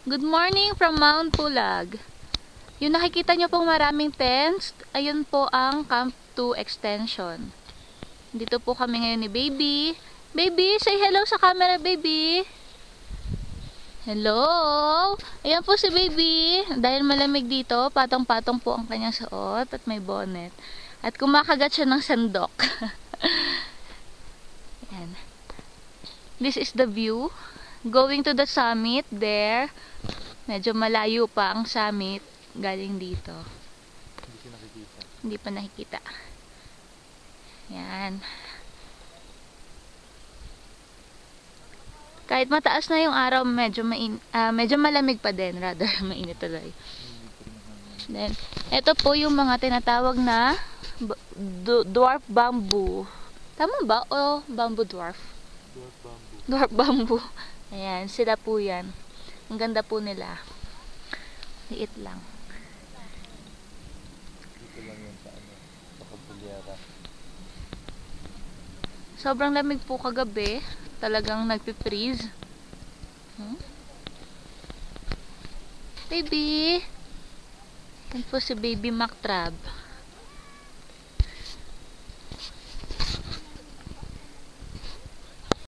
Good morning from Mount Pulag. Yung nakikita nyo pong maraming tents, ayun po ang Camp 2 Extension. Dito po kami ngayon ni Baby. Baby, say hello sa camera, Baby. Hello! Ayan po si Baby. Dahil malamig dito, patong-patong po ang kanyang suot at may bonnet. At kumakagat siya ng sandok. Ayan. This is the view. Going to the summit there. Medyo malayo pa ang summit galing dito. Hindi siya nakikita. Hindi pa nakikita. Yan. Kahit mataas na yung araw, medyo malamig pa din. Rather, mainit tuloy. Then, ito po yung mga tinatawag na dwarf bamboo. Tama ba? O bamboo dwarf? Dwarf bamboo. Dwarf bamboo. Ayan, sila po yan. Ang ganda po nila. Liit lang. Dito lang yan sa sa Cordillera. Sobrang lamig po kagabi. Talagang nagpi-freeze. Baby! Yan po si Baby Mac Trab.